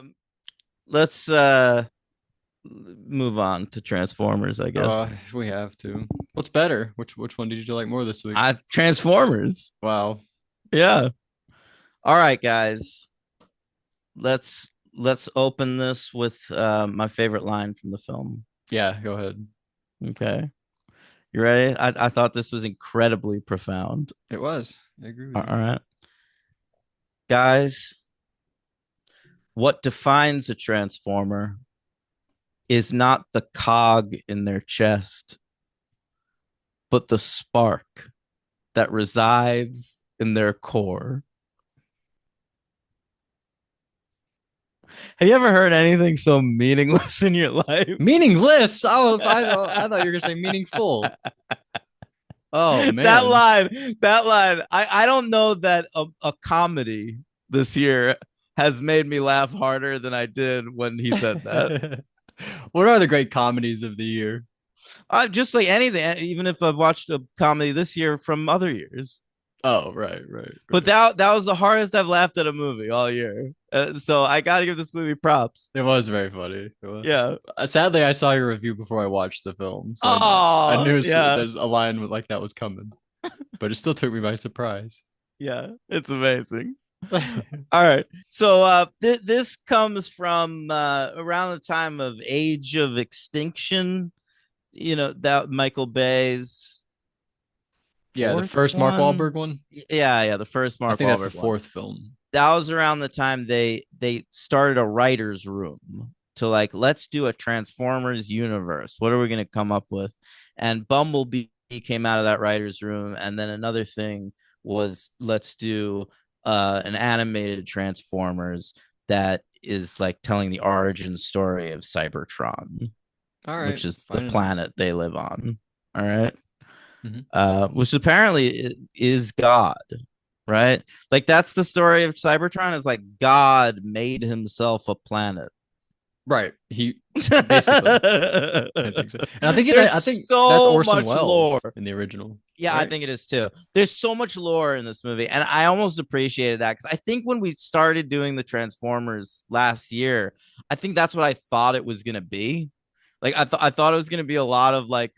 Um, let's move on to Transformers, I guess. We have to. What's better? Which one did you like more this week? I Transformers. Wow. Yeah. All right, guys. Let's open this with my favorite line from the film. Yeah, go ahead. Okay. You ready? I thought this was incredibly profound. It was. I agree with All you. right. Guys, what defines a transformer is not the cog in their chest, but the spark that resides in their core. Have you ever heard anything so meaningless in your life? Meaningless. I thought you were gonna say meaningful. Oh that man. line, that line. I don't know that a comedy this year has made me laugh harder than I did when he said that. What are the great comedies of the year? Just like anything, even if I've watched a comedy this year from other years. Oh, right, right, But right. that was the hardest I've laughed at a movie all year. So I got to give this movie props. It was very funny. It was. Yeah. Sadly, I saw your review before I watched the film, so I Oh, knew yeah. there's a line with like that was coming, but it still took me by surprise. Yeah. It's amazing. All right. So this comes from around the time of Age of Extinction, that Michael Bay's Yeah, the fourth first Mark one. Wahlberg one. Yeah, the first I Mark think that's the Wahlberg one. fourth film. That was around the time they started a writer's room to like, let's do a Transformers universe. What are we going to come up with? And Bumblebee came out of that writer's room, and then another thing was, let's do an animated Transformers that is like telling the origin story of Cybertron, All right, which is the fine enough. planet they live on. All right. Hmm. Which apparently is God, right? Like that's the story of Cybertron, is like God made himself a planet. Right, he basically. I think so, and There's I think that's so Orson much lore. Welles in the original, Yeah, I right? think it is too. There's so much lore in this movie, and I almost appreciated that because I think when we started doing the Transformers last year, I think that's what I thought it was gonna be. Like I thought it was gonna be a lot of like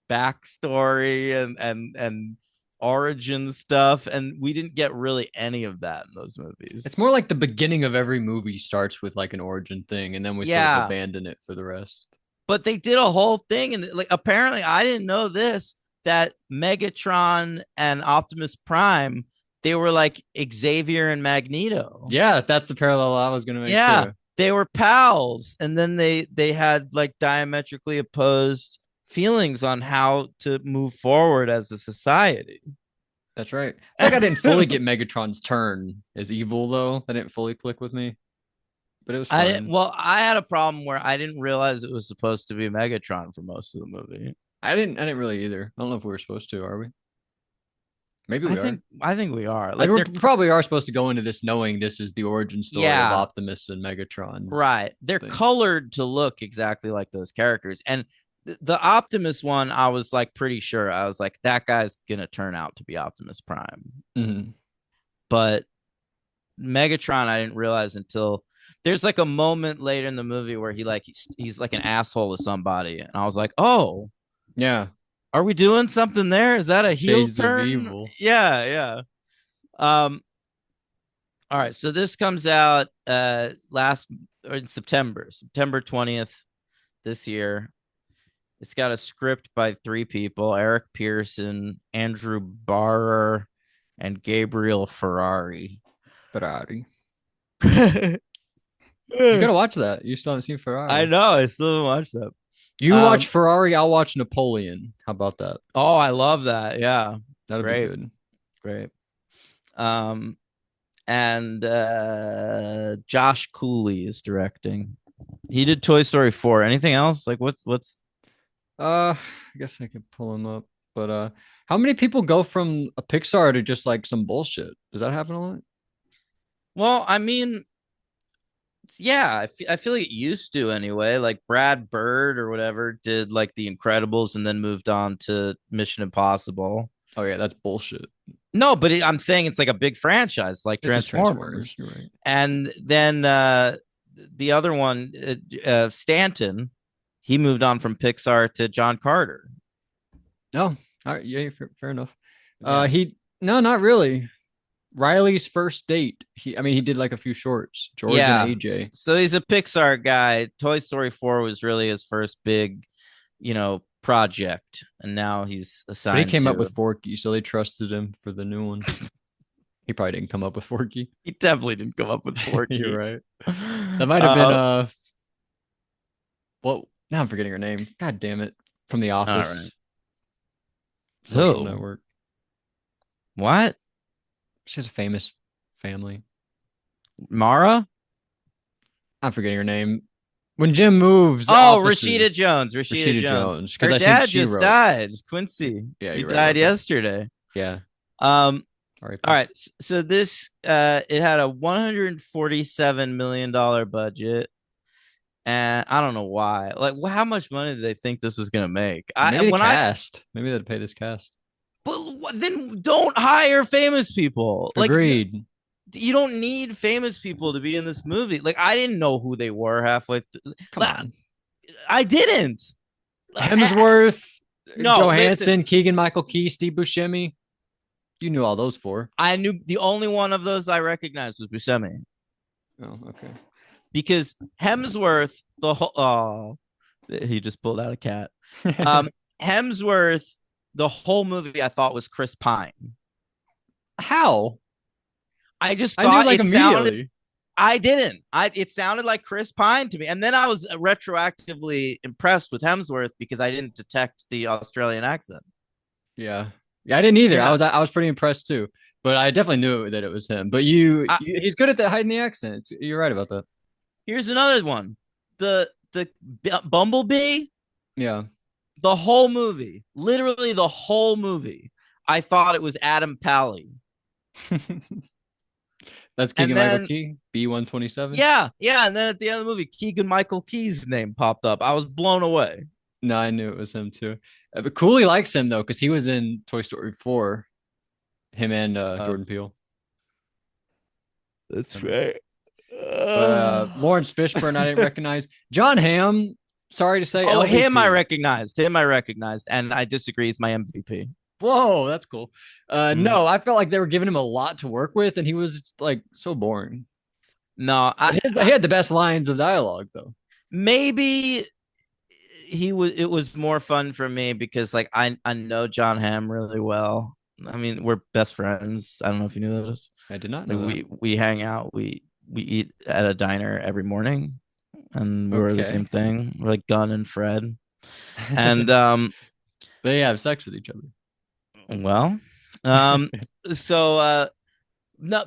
backstory and origin stuff, and we didn't get really any of that in those movies. It's more like the beginning of every movie starts with like an origin thing, and then we sort of Yeah, abandon it for the rest. but they did a whole thing, and like apparently I didn't know this, that Megatron and Optimus Prime, they were like Xavier and Magneto. Yeah, that's the parallel I was gonna make Yeah, too. they were pals, and then they had like diametrically opposed feelings on how to move forward as a society. That's right. I feel like I didn't fully get Megatron's turn as evil though. That didn't fully click with me, but it was fine. I had a problem where I didn't realize it was supposed to be Megatron for most of the movie. I didn't really either. I don't know if we were supposed to, are we? Maybe I we are. think I think we are. Like Like we they're probably are supposed to go into this knowing this is the origin story of yeah, Optimus and Megatron's right. They're thing. colored to look exactly like those characters. And the Optimus one, I was like pretty sure. I was like, that guy's gonna turn out to be Optimus Prime. Mhm. But Megatron, I didn't realize until there's like a moment later in the movie where he's like an asshole to somebody, and I was like, oh, Yeah, are we doing something there? Is that a heel Shades of turn? Evil. Yeah, yeah. All right, so this comes out last or in September 20th this year. It's got a script by three people: Eric Pearson, Andrew Barrer, and Gabriel Ferrari. Ferrari. I You gotta watch that. You still haven't seen Ferrari. know, I still haven't watched that. You watch Um, Ferrari, I'll watch Napoleon. How about that? oh, I love that. Yeah, That'll be great, good. great. Um, and Josh Cooley is directing. He did Toy Story 4. Anything else? Like what's I guess I could pull him up. But how many people go from a Pixar to just like some bullshit? Does that happen a lot? well, I mean, yeah, I feel like it used to anyway. Like Brad Bird or whatever did like The Incredibles and then moved on to Mission Impossible. Oh yeah, that's bullshit. No, but I'm saying it's like a big franchise like This is Transformers. Transformers. You're right. And then the other one, Stanton, he moved on from Pixar to John Carter. Oh, all right. Yeah, fair enough. Yeah. No, not really. Riley's First Date. I mean, he did like a few shorts. George and Yeah. AJ. So he's a Pixar guy. Toy Story 4 was really his first big, project. And now he's But he assigned came up to. with Forky, so they trusted him for the new one. He probably didn't come up with Forky. He definitely didn't come up with You're Forky. right. That might have been well, now I'm forgetting her name. God damn it. From The All right. Office. Social Who? Network. What? She has a famous family. Mara? I'm forgetting her name. When Jim moves Oh, Rashida offices, Jones. Rashida Rashida Jones. Jones, because Her I think dad she just wrote. died. Quincy. Yeah, He you're right died about that. yesterday. Yeah. Um, R.I.P. all right. So this it had a $147 million budget. And I don't know why. Like, how much money did they think this was gonna make? I Maybe the when I cast. Maybe they'd pay this cast. but then don't hire famous people. Like, Agreed. you don't need famous people to be in this movie. Like, I didn't know who they were halfway through. Come Like, on. I didn't. Hemsworth, No, listen. Johansson, Keegan Michael Key, Steve Buscemi. You knew all those four. I knew the only one of those I recognized was Buscemi Oh, okay. because Hemsworth, the whole he just pulled out a cat. Um, Hemsworth, the whole movie I thought was Chris Pine. How? I just I knew thought like it sounded. immediately. I didn't. It sounded like Chris Pine to me, and then I was retroactively impressed with Hemsworth because I didn't detect the Australian accent. Yeah. Yeah, I didn't either. Yeah, I was pretty impressed too. But I definitely knew that it was him. But he's good at that hiding the accent. You're right about that. here's another one. The Bumblebee, Yeah. the whole movie, literally the whole movie. I thought it was Adam Pally. That's And Keegan Michael then, Key, B127. yeah. And then at the end of the movie, Keegan Michael Key's name popped up. I was blown away. No, I knew it was him too. But Cooley likes him though, because he was in Toy Story 4. Him and Uh, Jordan Peele. that's right. But Lawrence Fishburne, I didn't recognize. John Hamm, sorry to say, Oh, LVP. him I recognized. And I disagree. He's my MVP. Whoa, that's cool. No, I felt like they were giving him a lot to work with, and he was like so boring. No, He had the best lines of dialogue though. maybe it was more fun for me because like I know John Hamm really well. I mean, we're best friends. I don't know if you knew this. I did not Like, know that. we hang out. We eat at a diner every morning, and we're the Okay. same thing. We're like Gunn and Fred, and They have sex with each other. well, um, so no,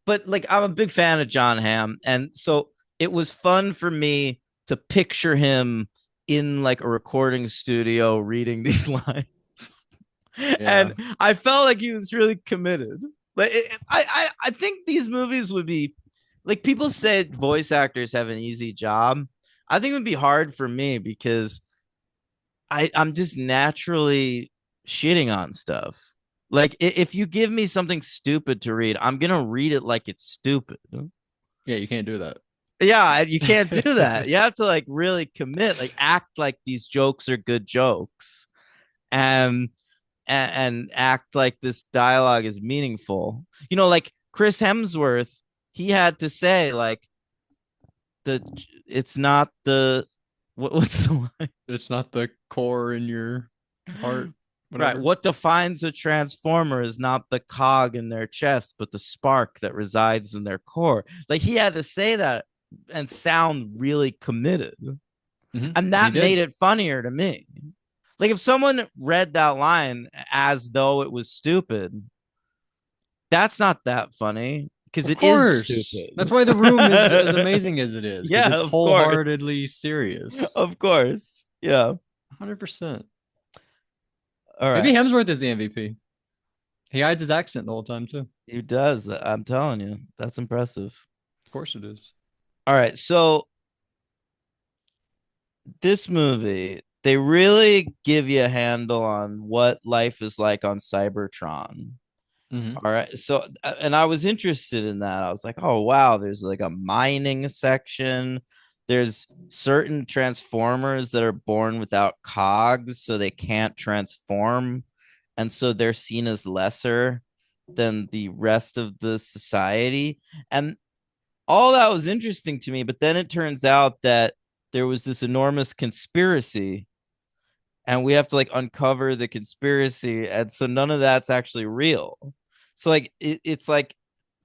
but like I'm a big fan of John Hamm, and so it was fun for me to picture him in like a recording studio reading these lines. Yeah. And I felt like he was really committed. Like I think these movies would be like people said voice actors have an easy job. I think it would be hard for me because I'm just naturally shitting on stuff. Like if you give me something stupid to read, I'm gonna read it like it's stupid. Yeah, you can't do that. Yeah, you can't do that. You have to like really commit, like act like these jokes are good jokes, and and act like this dialogue is meaningful. Like Chris Hemsworth, he had to say like the it's not the what's the line? It's not the core in your heart. Right. Whatever. What defines a transformer is not the cog in their chest, but the spark that resides in their core. Like he had to say that and sound really committed. And He that made did. it funnier to me. Like if someone read that line as though it was stupid, that's not that funny because Of it is course. stupid. That's why the room is as amazing as it is, because Yeah, it's of course. wholeheartedly serious. Of course. Yeah. 100%. All Maybe right. Hemsworth is the MVP. He hides his accent the whole time too. He does that. I'm telling you. That's impressive. Of course it is. All right. So this movie, they really give you a handle on what life is like on Cybertron. Hmm. All right. So, and I was interested in that. I was like, oh, wow, there's like a mining section. There's certain transformers that are born without cogs, so they can't transform. And so they're seen as lesser than the rest of the society. And all that was interesting to me. But then it turns out that there was this enormous conspiracy and we have to like uncover the conspiracy, and so none of that's actually real. So like it's like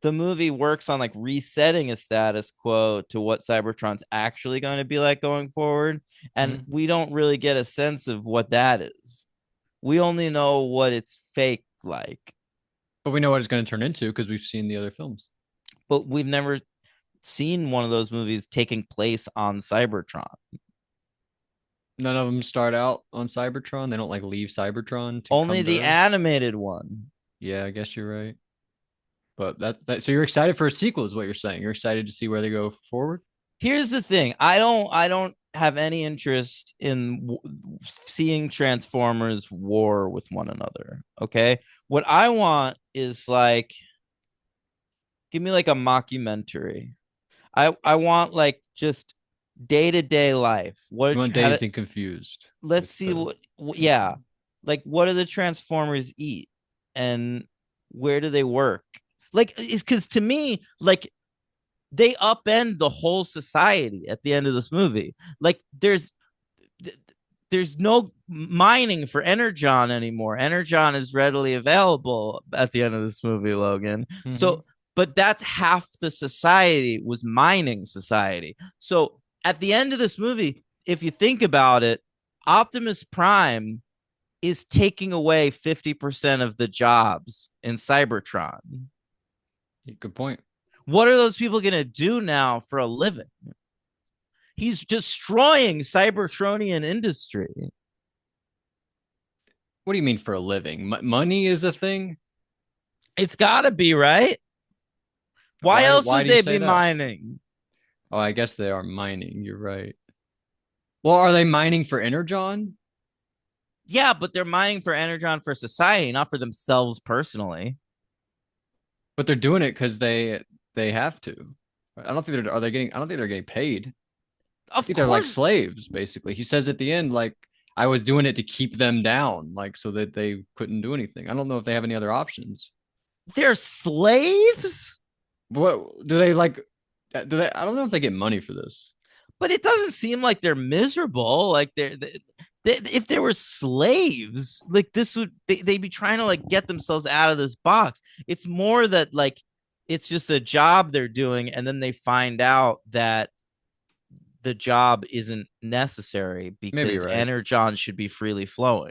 the movie works on like resetting a status quo to what Cybertron's actually going to be like going forward, and Hmm. we don't really get a sense of what that is. We only know what it's fake like, But we know what it's going to turn into because we've seen the other films. but we've never seen one of those movies taking place on Cybertron. None of them start out on Cybertron. They don't like leave Cybertron to Only come to the Earth. animated one. Yeah, I guess you're right. But that so you're excited for a sequel is what you're saying. You're excited to see where they go forward. Here's the thing. I don't have any interest in seeing Transformers war with one another. Okay. What I want is like, give me like a mockumentary. I want like just day-to-day life. You want How to, Dazed and Confused let's with see yeah. Like what do the Transformers eat and where do they work? Like it's because to me, like they upend the whole society at the end of this movie. Like there's no mining for Energon anymore. Energon is readily available at the end of this movie, Logan. hmm So, but that's half the society was mining society. So at the end of this movie, if you think about it, Optimus Prime is taking away 50% of the jobs in Cybertron. Good point. What are those people going to do now for a living? He's destroying Cybertronian industry. What do you mean for a living? Money is a thing? It's got to be, right? Why Why else why would do you they say be that? mining? Oh, I guess they are mining. You're right. Well, are they mining for Energon? Yeah, but they're mining for Energon for society, not for themselves personally. But they're doing it because they have to. I don't think they're are they getting I don't think they're getting paid. I Of think they're like course, slaves, basically. He says at the end, like, I was doing it to keep them down, like so that they couldn't do anything. I don't know if they have any other options. they're slaves, What do they like? Do they? I don't know if they get money for this. but it doesn't seem like they're miserable. Like if they were slaves, like this would they'd be trying to like get themselves out of this box. It's more that like it's just a job they're doing, and then they find out that the job isn't necessary Maybe because you're right. energon should be freely flowing.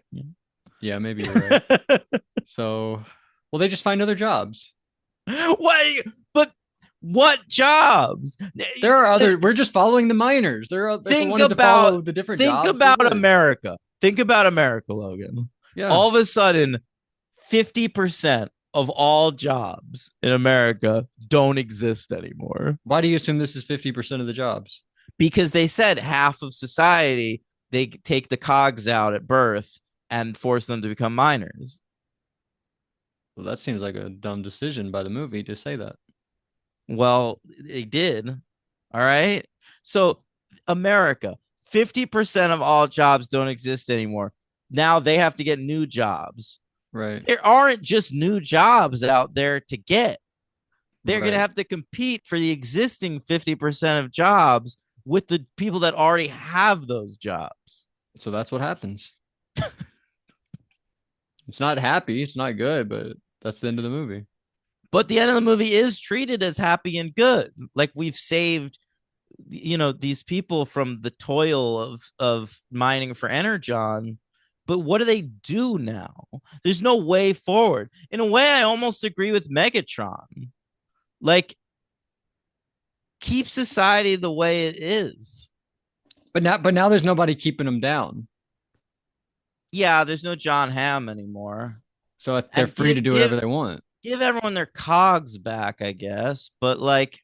Yeah, maybe you're right. So, well, they just find other jobs. Wait, but what jobs? There are other. We're just following the miners. If we Think wanted to about follow the different think jobs, we about would. America. Think about America, Logan. Yeah. All of a sudden, 50% of all jobs in America don't exist anymore Why do you assume this is 50% of the jobs? because they said half of society they take the cogs out at birth and force them to become minors. Well, that seems like a dumb decision by the movie to say that. Well, they did. All right. So, America, 50% of all jobs don't exist anymore. Now they have to get new jobs. Right. There aren't just new jobs out there to get. They're going to Right. have to compete for the existing 50% of jobs with the people that already have those jobs. So that's what happens. It's not happy. It's not good, but that's the end of the movie. But the end of the movie is treated as happy and good. Like we've saved these people from the toil of mining for energon, but what do they do now? There's no way forward. In a way, I almost agree with Megatron. Like keep society the way it is. But now there's nobody keeping them down. Yeah, there's no John Hamm anymore. So they're And free to do whatever they want. give everyone their cogs back, I guess. But like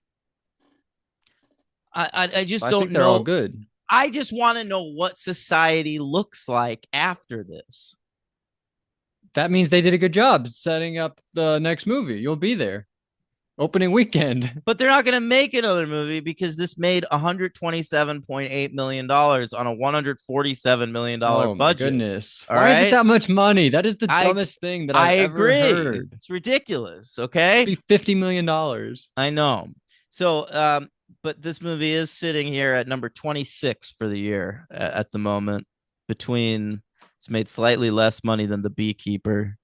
I just I think don't they're all know. good. I just want to know what society looks like after this. that means they did a good job setting up the next movie. You'll be there opening weekend. But they're not going to make another movie because this made $127.8 million on a $147 million Oh my budget. goodness. All Why is it right. that much money? That is the I dumbest thing that I I've ever agree. heard. It's ridiculous. Should Okay. be $50 million. I know. So, but this movie is sitting here at number 26 for the year at the moment. Between it's made slightly less money than The Beekeeper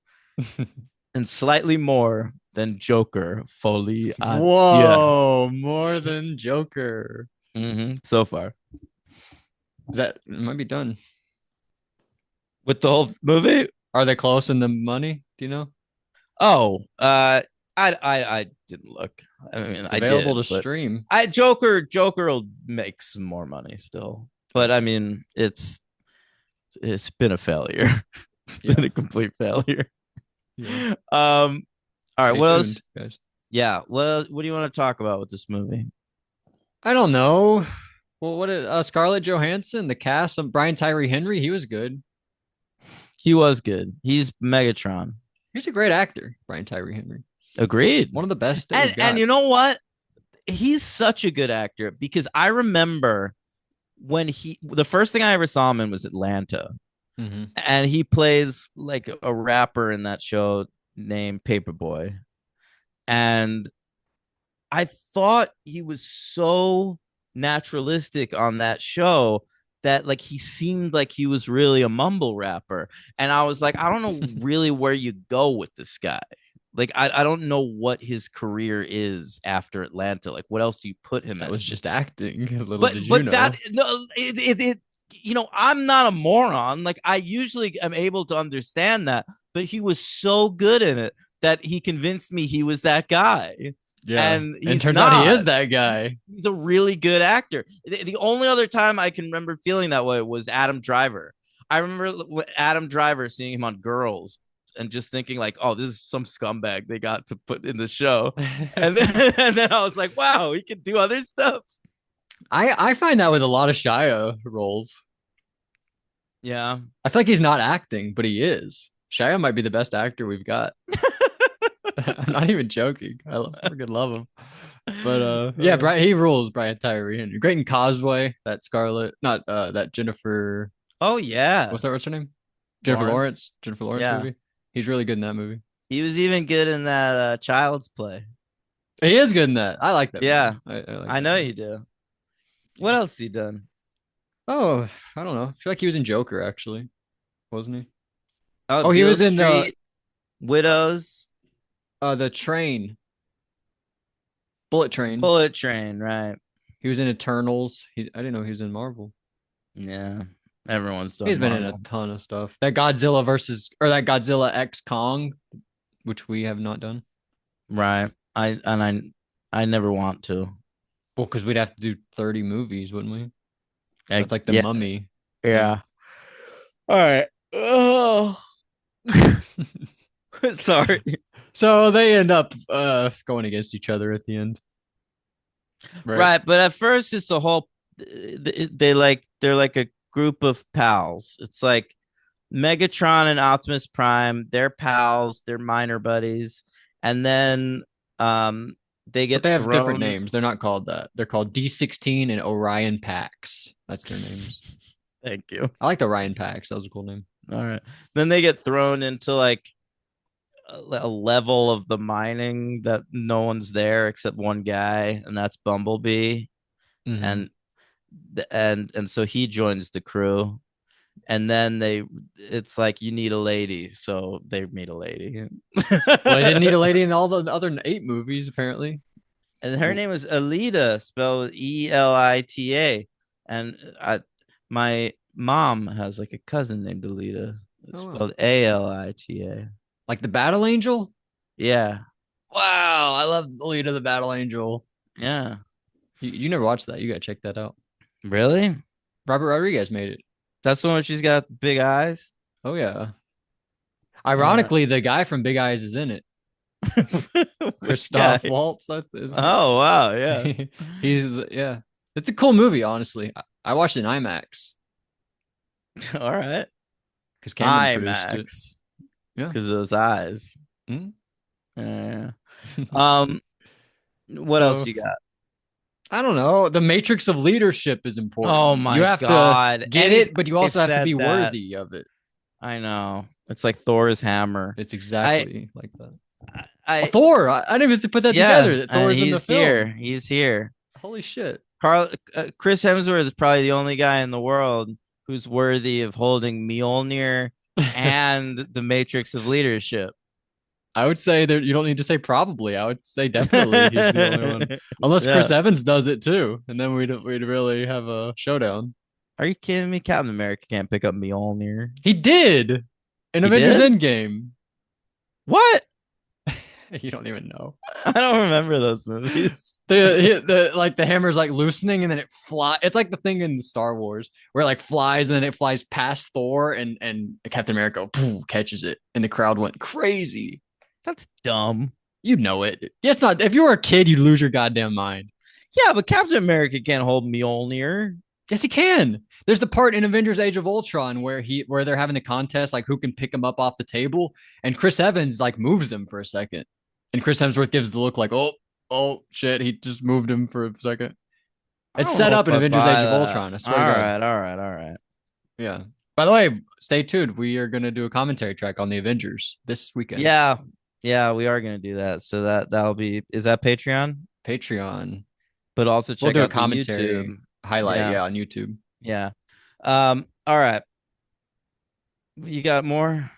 and slightly more than Joker Foley. Yeah. Whoa, more than Joker. So far Is that it might be done. with the whole movie. Are they close in the money? Do you know? Oh, I didn't look. I mean, It's I available did, to but stream. Joker will make some more money still. But I mean, it's been a failure. It's been Yeah. a complete failure. Yeah. All right, Stay what tuned, else? guys. Yeah, what do you want to talk about with this movie? I don't know. Well, what did Scarlett Johansson, the cast, Brian Tyree Henry, he was good. He was good. He's Megatron. He's a great actor, Brian Tyree Henry. Agreed. One of the best that we've And got. you know what? He's such a good actor because I remember when the first thing I ever saw him in was Atlanta. Mm-hmm. And he plays like a rapper in that show named Paperboy. And I thought he was so naturalistic on that show that like he seemed like he was really a mumble rapper. And I was like, I don't know really where you go with this guy. Like I don't know what his career is after Atlanta. Like what else do you put him That in? was just acting. Little But did you but know. that no it you know, I'm not a moron. Like I usually am able to understand that, but he was so good in it that he convinced me he was that guy. Yeah. And And he's turns out he not. is that guy. He's a really good actor. The only other time I can remember feeling that way was Adam Driver. I remember Adam Driver seeing him on Girls and just thinking like, oh, this is some scumbag they got to put in the show. And then, and then I was like, wow, he can do other stuff. I find that with a lot of Shia roles. Yeah. I feel like he's not acting, but he is. Shia might be the best actor we've got. I'm not even joking. Freaking love him. But yeah, he rules. Brian Tyree Henry. Great in Causeway. That Scarlett, not that Jennifer. Oh yeah. What's her name? Jennifer Lawrence. Jennifer Lawrence Yeah. movie. He's really good in that movie. He was even good in that Child's Play. He is good in that. I like that. Yeah. Movie. I like I that know movie. you do. What else has he done? Oh, I don't know. I feel like he was in Joker actually, wasn't he? Oh, He Beale was in Street, Widows, the train, Bullet Train. Bullet Train, right? He was in Eternals. I didn't know he was in Marvel. Yeah. Everyone's done. He's been in a ton of stuff. That Godzilla X Kong, which we have not done. Right. I never want to. Well, because we'd have to do 30 movies, wouldn't we? That's like the yeah. Mummy. Yeah. All right. Oh. Sorry. So they end up going against each other at the end. Right. But at first it's a whole they're like a group of pals. It's like Megatron and Optimus Prime, they're pals, they're minor buddies. And then they get But they have thrown... different names. They're not called that. They're called D16 and Orion Pax. That's their names. Thank you. I liked Orion Pax. That was a cool name. All right. Then they get thrown into like a level of the mining that no one's there except one guy, and that's Bumblebee. Mm-hmm. And so he joins the crew. And then it's like you need a lady, so they meet a lady. Well, they didn't need a lady in all the other 8 movies, apparently. And her name is Alita, spelled Elita. And my mom has like a cousin named Alita. It's spelled Alita. Like the Battle Angel? Yeah. Wow, I love Alita the Battle Angel. Yeah. You never watched that. You gotta check that out. Really? Robert Rodriguez made it. That's the one where she's got big eyes? Oh yeah. Ironically, the guy from Big Eyes is in it. Christoph Waltz. Oh wow, yeah. Yeah. It's a cool movie, honestly. I watched it in IMAX. All right. Because IMAX. Yeah. because of those eyes. Mm. Yeah. Um, what else So you got? I don't know. The matrix of leadership is Oh important. You my have to God. get Anytime it, but you they also have to be said that, worthy of it. I know. It's like Thor's hammer. It's I, exactly like that. Oh, I, Thor! I didn't even put that yeah, together. That and Thor's in the he's film. here. He's here. Holy shit! Chris Hemsworth is probably the only guy in the world who's worthy of holding Mjolnir and the Matrix of Leadership. I would say that you don't need to say probably. I would say definitely he's the only one, unless Chris Yeah. Evans does it too, and then we'd really have a showdown. Are you kidding me? Captain America can't pick up Mjolnir. He did in He Avengers did? Endgame. What? You don't even know. I don't remember those movies. The hammer's like loosening and then it fly. It's like the thing in Star Wars where it like flies and then it flies past Thor and Captain America poof, catches it and the crowd went crazy. That's dumb. You know it. It's not. If you were a kid, you'd lose your goddamn mind. Yeah, but Captain America can't hold Mjolnir. Yes, he can. There's the part in Avengers: Age of Ultron where they're having the contest like who can pick him up off the table, and Chris Evans like moves him for a second, and Chris Hemsworth gives the look like oh shit, he just moved him for a second. I It's don't set know up if in I Avengers: buy Age of that. Ultron. I All swear to God. right, all right, all right. Yeah. By the way, stay tuned. We are gonna do a commentary track on the Avengers this weekend. Yeah, yeah, we are gonna do that. So that'll be, is that Patreon? Patreon. But also We'll check do a out the YouTube. commentary highlight, Yeah, yeah, on YouTube. yeah. All right. You got more?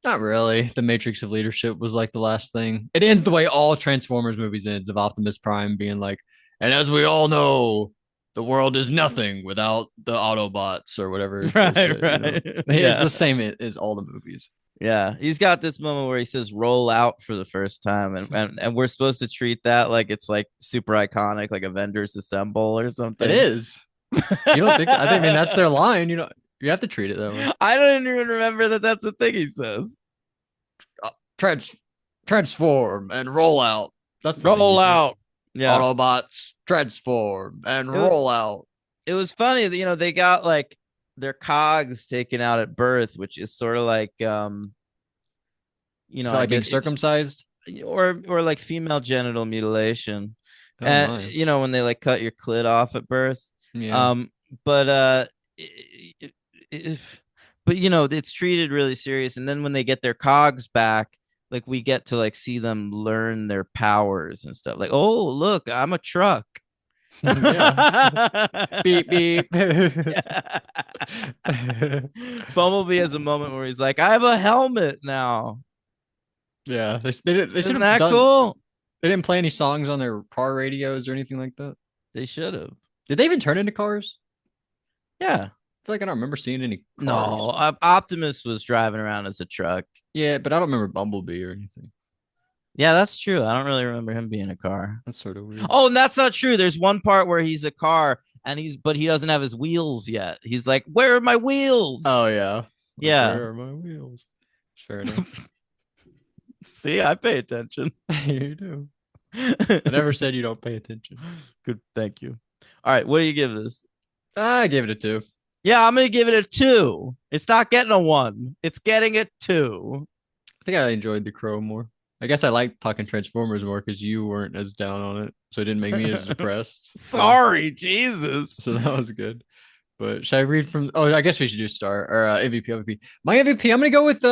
Not really. The Matrix of Leadership was like the last thing. It ends the way all Transformers movies ends of Optimus Prime being like, and as we all know, the world is nothing without the Autobots or whatever Right, bullshit, you know. right. It's Yeah. the same as all the movies. Yeah. He's got this moment where he says roll out for the first time, and we're supposed to treat that like it's like super iconic, like Avengers Assemble or It something. is. You don't think I mean that's their line, you know. You have to treat it that way. I don't even remember that that's a thing he says. Trans transform and roll out. That's the thing Roll he says. out. Yeah. Autobots transform and It, roll out. it was funny that, they got like their cogs taken out at birth, which is sort of like So I like being get it, circumcised. or like female genital mutilation. Oh And my. when they like cut your clit off at birth. Yeah. But if but it's treated really serious, and then when they get their cogs back, like we get to like see them learn their powers and stuff, like, oh look, I'm a truck. Yeah. Beep beep. Bumblebee has a moment where he's like, I have a helmet now. Yeah, they should Isn't have that done. cool? They didn't play any songs on their car radios or anything like that. They should have. Did they even turn into cars? Yeah. I feel like I don't remember seeing any cars. No, Optimus was driving around as a truck. Yeah, but I don't remember Bumblebee or anything. Yeah, that's true. I don't really remember him being a car. That's sort of weird. Oh, and that's not true. There's one part where he's a car and but he doesn't have his wheels yet. He's like, where are my wheels? Oh yeah. Yeah. Where are my wheels? Fair enough. See, I pay attention. You do. I never said you don't pay attention. Good. Thank you. All right. What do you give this? I gave it a 2. Yeah, I'm going to give it a 2. It's not getting a 1. It's getting a 2. I think I enjoyed The Crow more. I guess I like talking Transformers more because you weren't as down on it, so it didn't make me as depressed. Sorry, Jesus. So that was good. But should I read from? Oh, I guess we should do star or MVP. MVP. My MVP. I'm gonna go with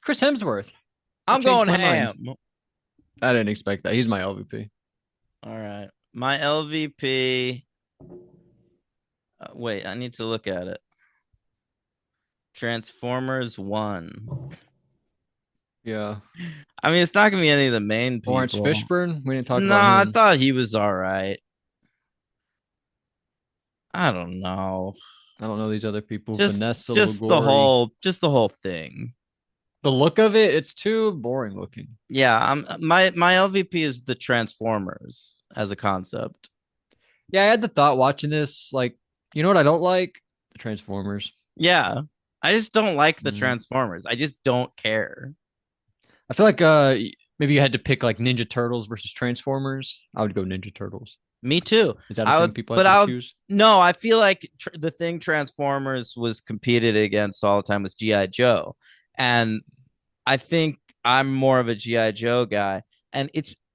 Chris Hemsworth. I'm Changed going my ham. mind. I didn't expect that. He's my LVP. All right. My LVP. Wait, I need to look at it. Transformers 1. Yeah. I mean, it's not gonna be any of the main people. Lawrence Fishburne. We didn't talk No, about I him. thought he was all right. I don't know. I don't know these other people. Just, Vanessa just the Liguori. whole thing. The look of it, it's too boring looking. Yeah, my LVP is the Transformers as a concept. Yeah, I had the thought watching this, like, you know what I don't like? The Transformers. Yeah, I just don't like the Mm. Transformers. I just don't care. I feel like maybe you had to pick like Ninja Turtles versus Transformers. I would go Ninja Turtles. Me too. Is that a I thing would, people but have I to would. choose? No, I feel like the thing Transformers was competed against all the time was GI Joe, and I think I'm more of a GI Joe guy, and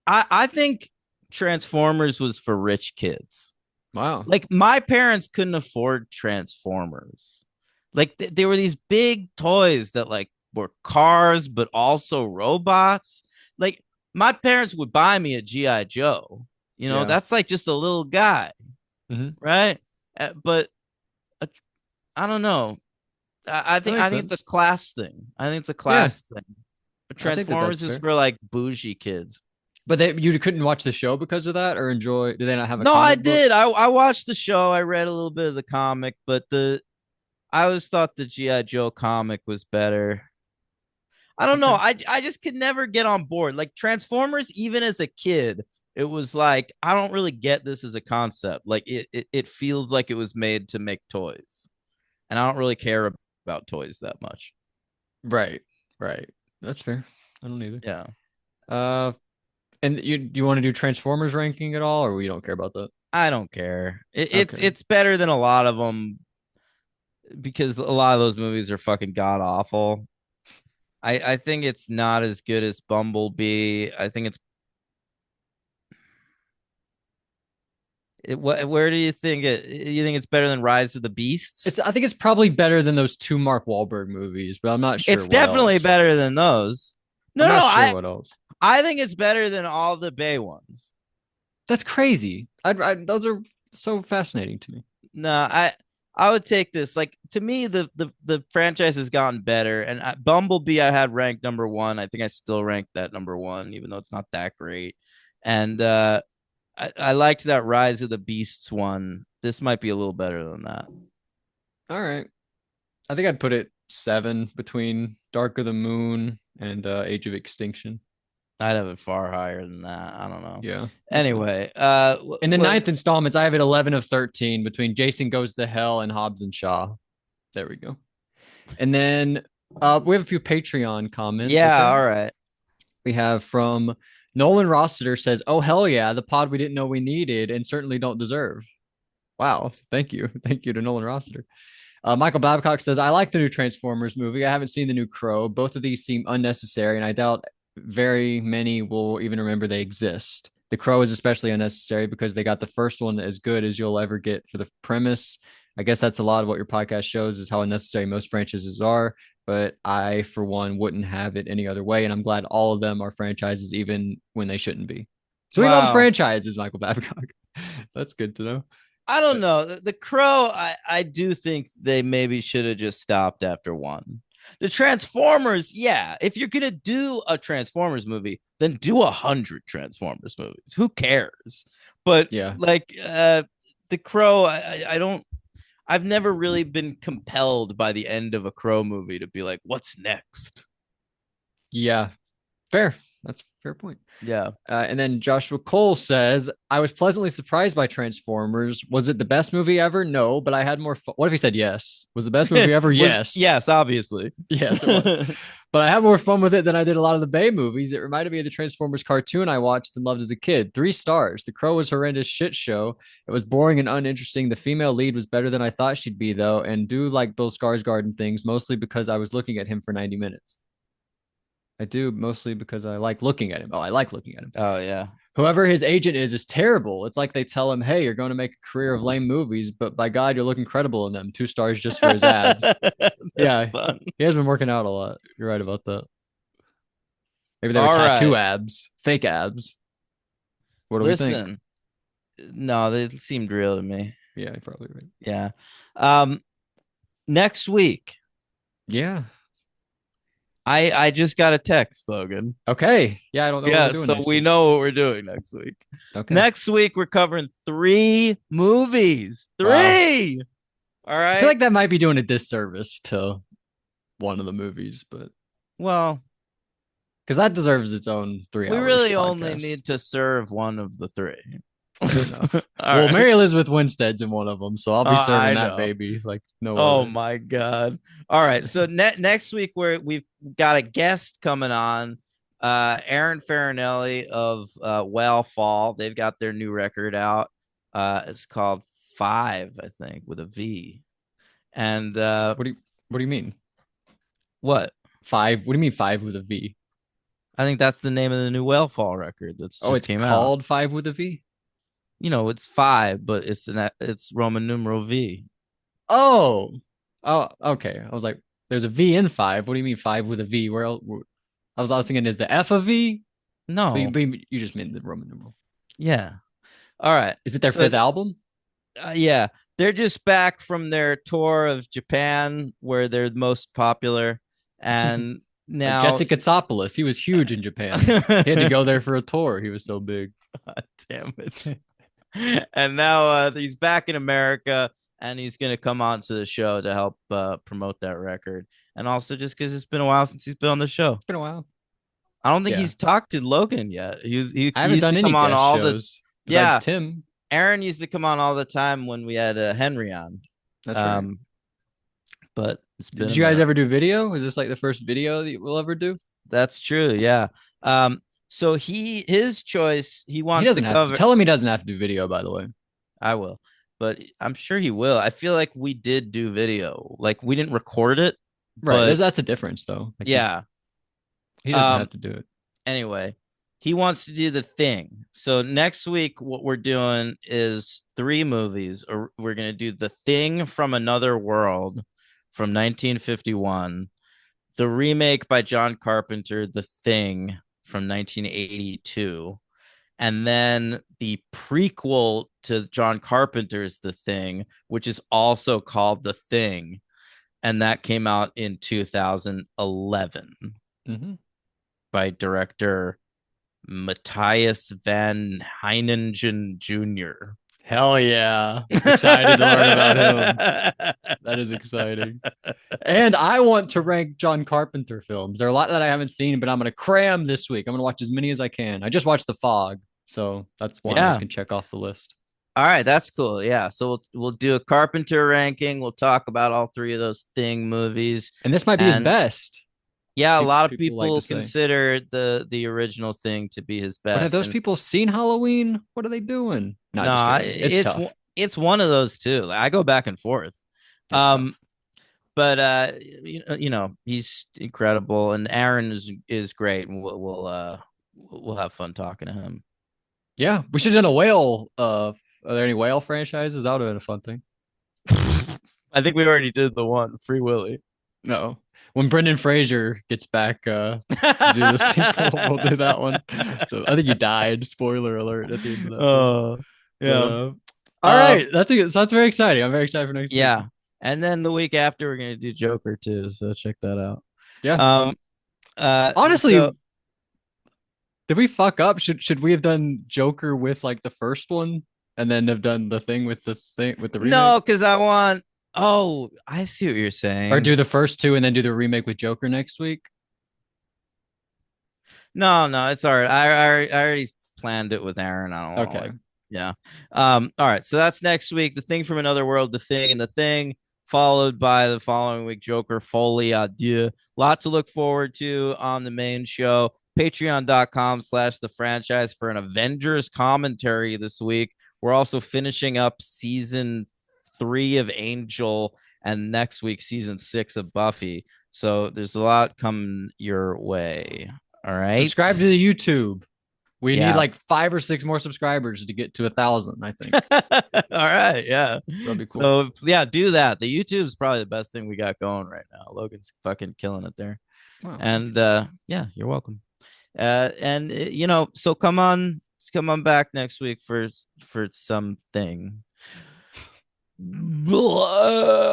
I think Transformers was for rich kids. Wow. Like my parents couldn't afford Transformers. Like there were these big toys that like were cars but also robots. Like my parents would buy me a GI Joe. You know, Yeah. that's like just a little guy, Hmm. right? But uh, I don't know. That I makes think it's a sense. class thing. I think it's a Yeah, class thing. But I think that Transformers that's is fair. for like bougie kids. But you couldn't watch the show because of that, or enjoy? Do they not have a No, I comic book? did. I watched the show. I read a little bit of the comic, but the I always thought the GI Joe comic was better. I don't know. Okay. I just could never get on board. Like Transformers, even as a kid, it was like I don't really get this as a concept. Like it feels like it was made to make toys, and I don't really care about toys that much. Right. Right. That's fair. I don't either. Yeah, Uh, and you do you want to do Transformers ranking at all, or we don't care about that? I don't care. Okay. It's better than a lot of them because a lot of those movies are fucking god awful. I think it's not as good as Bumblebee. I think where do you think it? You think it's better than Rise of the Beasts? I think it's probably better than those two Mark Wahlberg movies, but I'm not sure It's what definitely else. better than those. I'm No, no, not sure what else. I think it's better than all the Bay ones. That's crazy. Those are so fascinating to me. No, I would take this. Like to me, the franchise has gotten better, and Bumblebee I had ranked number one. I think I still rank that number one, even though it's not that great. And I liked that Rise of the Beasts one. This might be a little better than that. All right. I think I'd put it 7 between Dark of the Moon and Age of Extinction. I'd have it far higher than that. I don't know. Yeah, that's fine. Anyway, In the ninth installments, I have it 11 of 13 between Jason Goes to Hell and Hobbs and Shaw. There we go. And then we have a few Patreon comments. yeah, Okay. all right. We have from Nolan Rossiter says, "Oh hell yeah, the pod we didn't know we needed and certainly don't deserve." Wow, thank you, thank you to Nolan Rossiter. Michael Babcock says, "I like the new Transformers movie. I haven't seen the new Crow. Both of these seem unnecessary, and I doubt very many will even remember they exist. The Crow is especially unnecessary because they got the first one as good as you'll ever get for the premise. I guess that's a lot of what your podcast shows is how unnecessary most franchises are, but I, for one, wouldn't have it any other way. And I'm glad all of them are franchises, even when they shouldn't be. So he loves Wow. franchises, Michael Babcock. That's good to know. I don't know. The Crow, I do think they maybe should have just stopped after one. The Transformers, yeah. If you're gonna do a Transformers movie, then do 100 Transformers movies. Who cares? But Yeah. like the Crow, I don't. I've never really been compelled by the end of a Crow movie to be like, what's next? Yeah. Fair. That's a fair point. Yeah. And then Joshua Cole says, I was pleasantly surprised by Transformers. Was it the best movie ever? No, but I had more fun. What if he said yes? Was the best movie ever? Was Yes. yes, obviously. Yes, it was. But I had more fun with it than I did a lot of the Bay movies. It reminded me of the Transformers cartoon I watched and loved as a kid. 3 stars. The Crow was horrendous shit show. It was boring and uninteresting. The female lead was better than I thought she'd be, though, and do like Bill Skarsgård and things, mostly because I was looking at him for 90 minutes. I do mostly because I like looking at him. Oh, I like looking at him. Oh yeah. Whoever his agent is terrible. It's like they tell him, "Hey, you're going to make a career of lame movies, but by God, you look incredible in them." 2 stars just for his abs. That's Yeah, fun. he has been working out a lot. You're right about that. Maybe they were All tattoo right. abs, fake abs. What do we think? Listen. No, they seemed real to me. Yeah, you're probably right. Yeah. Um next week, Yeah. I just got a text, Logan. Okay. Yeah, I don't know what Yeah, we're doing so next we week. know what we're doing next week. Okay. Next week we're covering 3 movies. Wow. 3. All I feel right. like that might be doing a disservice to one of the movies, but Well, because that deserves its own three we hours really only podcast. need to serve one of the 3. Fair enough. All Well, right. Mary Elizabeth Winstead's in one of them, so I'll be serving I that know. baby like no Oh other. my god. All right. So next week we've got a guest coming on. Aaron Farinelli of Whale Fall. They've got their new record out. It's called Five, I think, with a V. And What do you mean? what? Five. What do you mean five with a V? I think that's the name of the new Whale Fall record that's Oh, just it's came out. called five with a V. It's five, but it's Roman numeral V. Oh, oh, okay. I was like, there's a V in five. What do you mean five with a V? I was thinking, is the F a V? No, You just mean the Roman numeral. yeah. All right. Is it their So fifth album? yeah, they're just back from their tour of Japan where they're the most popular, and Like now, Jesse Katsopoulos, he was huge in Japan. He had to go there for a tour. He was so big. God damn it. And now he's back in America, and he's going to come on to the show to help promote that record. And also just because it's been a while since he's been on the show. It's been a while. I don't think Yeah. he's talked to Logan yet. He I haven't used done to any come on guest all the shows besides yeah. Tim. Aaron used to come on all the time when we had Henry on. That's right. But it's been Did you guys ever do video? Is this like the first video that we'll ever do? That's true. Yeah. So his choice, he He wants to doesn't have cover. to. Tell him he doesn't have to do video, by the way. I will, but I'm sure he will. I feel like we did do video. Like we didn't record it, Right. but That's a difference, though. Like yeah. he doesn't have to do it. Anyway, he wants to do The Thing. So next week, what we're doing is 3 movies. Or we're gonna do The Thing from Another World from 1951, the remake by John Carpenter, The Thing from 1982, and then the prequel to John Carpenter's The Thing, which is also called The Thing, and that came out in 2011 by director Matthias Van Heiningen Jr. Hell yeah. Excited to learn about him. That is exciting. And I want to rank John Carpenter films. There are a lot that I haven't seen, but I'm going to cram this week. I'm going to watch as many as I can. I just watched The Fog, so that's one I can check off the list. All right, that's cool. Yeah, so we'll do a Carpenter ranking. We'll talk about all 3 of those Thing movies. And this might be his best. Yeah, a lot of people consider the original Thing to be his best. But have those people seen Halloween? What are they doing? No, it's one of those too. Like, I go back and forth. But he's incredible, and Aaron is great, and we'll have fun talking to him. Yeah, we should have done a whale. Are there any whale franchises? That would have been a fun thing. I think we already did the one, Free Willy. No. When Brendan Fraser gets back to do the sequel, we'll do that one. So I think he died. Spoiler alert at the end of that. Oh, yeah. All right. That's very exciting. I'm very excited for next week. Yeah. And then the week after, we're going to do Joker too. So check that out. Yeah. Honestly, did we fuck up? Should we have done Joker with like the first one and then have done the thing with the remake? No, because I want. Oh, I see what you're saying. Or do the first 2 and then do the remake with Joker next week? No, it's all right. I already planned it with Aaron. I don't know. Okay. Yeah. All right. So that's next week. The Thing from Another World, The Thing, and The Thing, followed by the following week, Joker, Folie à Deux. Lot to look forward to on the main show. Patreon.com/the franchise for an Avengers commentary this week. We're also finishing up season 3 of Angel, and next week season 6 of Buffy. So there's a lot coming your way. All right. Subscribe to the YouTube. We need like 5 or 6 more subscribers to get to 1,000, I think. All right. Yeah. That'd be cool. So yeah, do that. The YouTube's probably the best thing we got going right now. Logan's fucking killing it there. Wow. And yeah, you're welcome. And so come on back next week for something.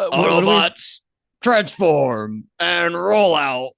Autobots transform and roll out.